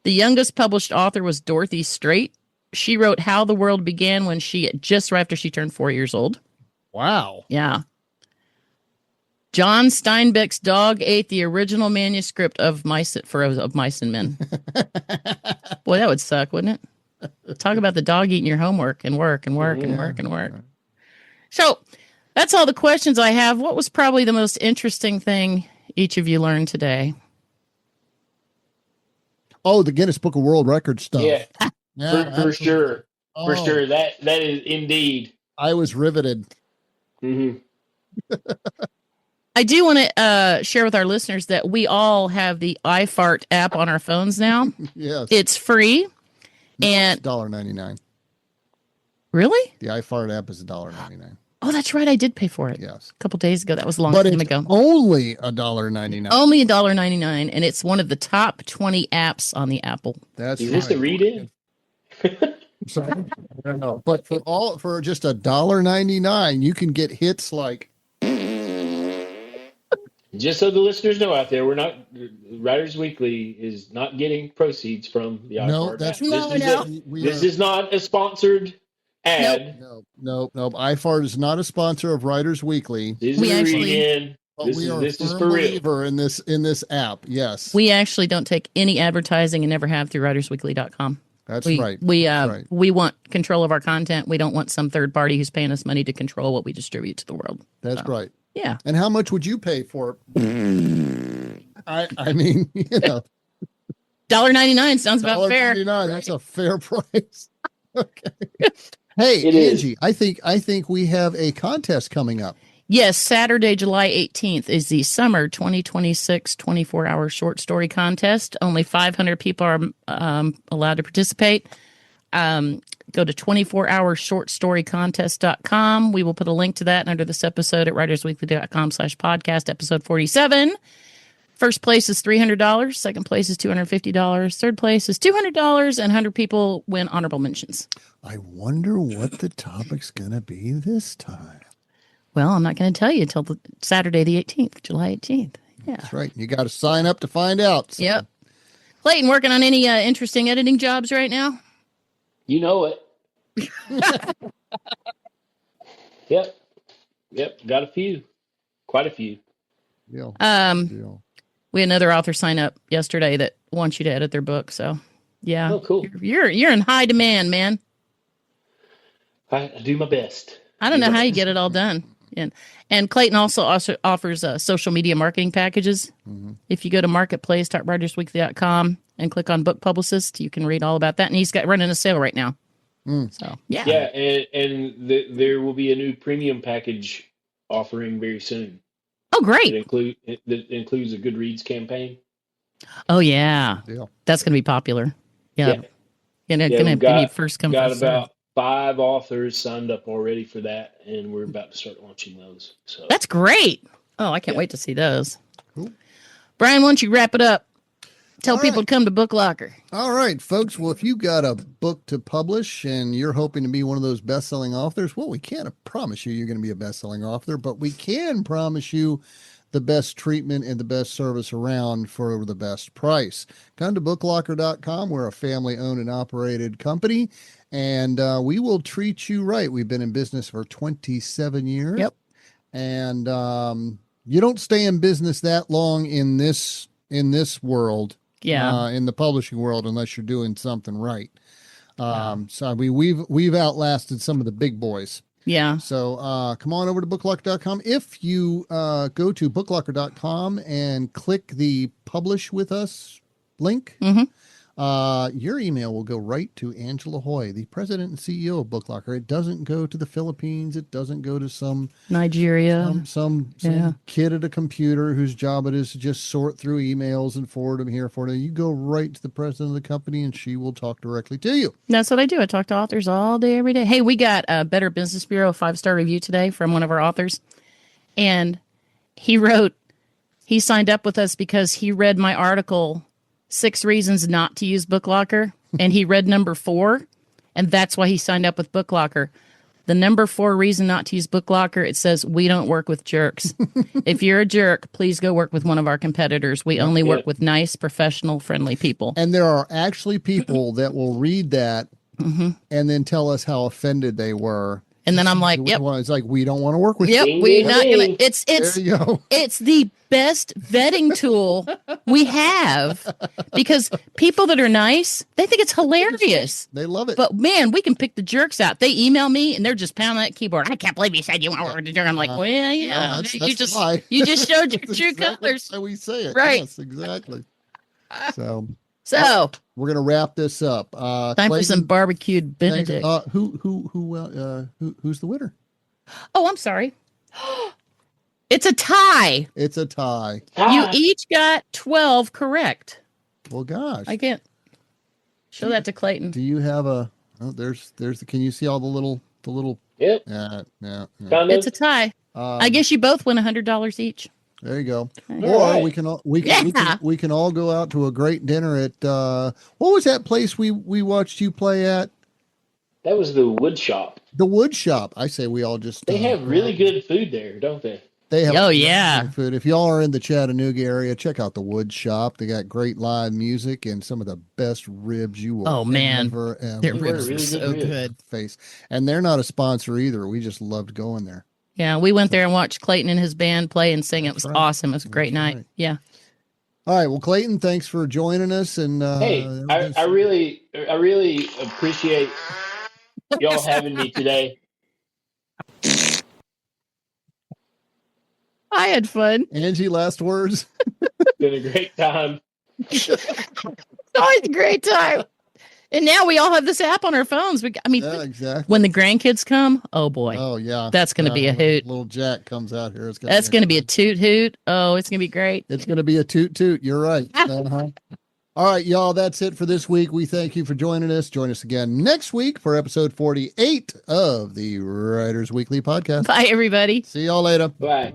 youngest published author was Dorothy Strait. She wrote How the World Began when just right after she turned 4 years old. Wow. Yeah. John Steinbeck's dog ate the original manuscript of Mice and Men. Boy, that would suck, wouldn't it? Talk about the dog eating your homework and work and work and work and work. So that's all the questions I have. What was probably the most interesting thing each of you learned today? Oh, the Guinness Book of World Records stuff. Yeah, for sure. Oh, For sure. That is indeed. I was riveted. Mm-hmm. I do want to share with our listeners that we all have the iFart app on our phones now. Yes. It's free. And $1.99. Really? The iFart app is $1.99. Oh, that's right. I did pay for it. Yes. A couple days ago. That was a long But time it's ago. only $1.99. Only $1.99, and it's one of the top 20 apps on the Apple. That's Is this right. a read-in? Sorry? I don't know. But for just $1.99, you can get hits like Just so the listeners know out there, Writers Weekly is not getting proceeds from the iFart. No, that's app. This is not a sponsored ad. No. iFart is not a sponsor of Writers Weekly. This is a read-in. But we are a This is firm for real. believer in this app. Yes. We actually don't take any advertising and never have through writersweekly.com. That's we, right. We want control of our content. We don't want some third party who's paying us money to control what we distribute to the world. That's right. Yeah. And how much would you pay for it? I mean, $1.99 sounds about fair. $1.99, that's a fair price. Okay. Hey, It Angie, is. I think we have a contest coming up. Yes, Saturday, July 18th is the summer 2026 24-hour short story contest. Only 500 people are allowed to participate. Go to 24hourshortstorycontest.com. We will put a link to that under this episode at writersweekly.com/podcast, episode 47. First place is $300. Second place is $250. Third place is $200, and 100 people win honorable mentions. I wonder what the topic's going to be this time. Well, I'm not going to tell you until Saturday the 18th, July 18th. Yeah. That's right. You got to sign up to find out. So. Yep. Clayton, working on any interesting editing jobs right now? You know it. Yep. Got a few. Quite a few. Yeah. We had another author sign up yesterday that wants you to edit their book. So, yeah. Oh, cool. You're in high demand, man. I do my best. I don't know how you get it all done. And Clayton also offers social media marketing packages. Mm-hmm. If you go to marketplace.writersweekly.com and click on book publicist, you can read all about that. And he's got running a sale right now. So, yeah. Yeah, and there will be a new premium package offering very soon. Oh, great. That includes a Goodreads campaign. Oh, yeah. That's going to be popular. Yeah. And it's going to be first come, got first about serve. 5 authors signed up already for that, and we're about to start launching those. So that's great. Oh, I can't wait to see those. Cool. Brian, why don't you wrap it up? Tell people to come to Book Locker. All right, folks. Well, if you've got a book to publish and you're hoping to be one of those best-selling authors, well, we can't promise you you're going to be a best-selling author, but we can promise you the best treatment and the best service around for the best price. Come to booklocker.com. We're a family-owned and operated company, and we will treat you right. We've been in business for 27 years. Yep. And you don't stay in business that long in this world. Yeah. In the publishing world, unless you're doing something right. So we've outlasted some of the big boys. Yeah. So come on over to booklocker.com. If you go to booklocker.com and click the publish with us link, your email will go right to Angela Hoy, the president and CEO of Book Locker. It doesn't go to the Philippines. It doesn't go to some Nigeria, some kid at a computer whose job it is to just sort through emails and forward them here for them. You go right to the president of the company, and she will talk directly to you. That's what I do. I talk to authors all day, every day. Hey, we got a Better Business Bureau 5-star review today from one of our authors, and he signed up with us because he read my article, 6 Reasons Not to Use Book Locker, and he read number 4, and that's why he signed up with Book Locker. The number 4 reason not to use Book Locker, it says, we don't work with jerks. If you're a jerk, please go work with one of our competitors. We only work with nice, professional, friendly people. And there are actually people that will read that and then tell us how offended they were. And then I'm like, yep. It's like, we don't want to work with you. you. We're not going to. There you go. It's the best vetting tool we have, because people that are nice, they think it's hilarious. They love it. But man, we can pick the jerks out. They email me and they're just pounding that keyboard. I can't believe you said you want to work with the jerk. I'm like, well, yeah, that's you just showed your true colors. How we say it. Right. Yes, exactly. So we're gonna wrap this up. Time Clayton, for some barbecued Benedict. Who's the winner? Oh, I'm sorry. It's a tie. It's a tie. You each got 12 correct. Well, gosh, I can't show that to Clayton. Do you have a? Oh, there's the. Can you see all the little? Yep. Yeah. It's a tie. I guess you both win $100 each. There you go. All Or right. we can all go out to a great dinner at what was that place we watched you play at? That was the wood shop. The Wood Shop. I say we all just They have really good food there, don't they? They have yeah. food. If y'all are in the Chattanooga area, check out the Wood Shop. They got great live music and some of the best ribs you will ever their ribs are so good. Face. And they're not a sponsor either. We just loved going there. Yeah, we went there and watched Clayton and his band play and sing. It was awesome. It was a great night. Right. Yeah. All right. Well, Clayton, thanks for joining us. And Hey, I really appreciate y'all having me today. I had fun. Angie, last words. Been a great time. It's always a great time. And now we all have this app on our phones. Yeah, exactly. When the grandkids come, oh boy. Oh, yeah. That's going to be a hoot. Little Jack comes out here. That's going to be a toot hoot. Oh, it's going to be great. It's going to be a toot toot. You're right. Uh-huh. All right, y'all. That's it for this week. We thank you for joining us. Join us again next week for episode 48 of the Writers Weekly podcast. Bye, everybody. See y'all later. Bye.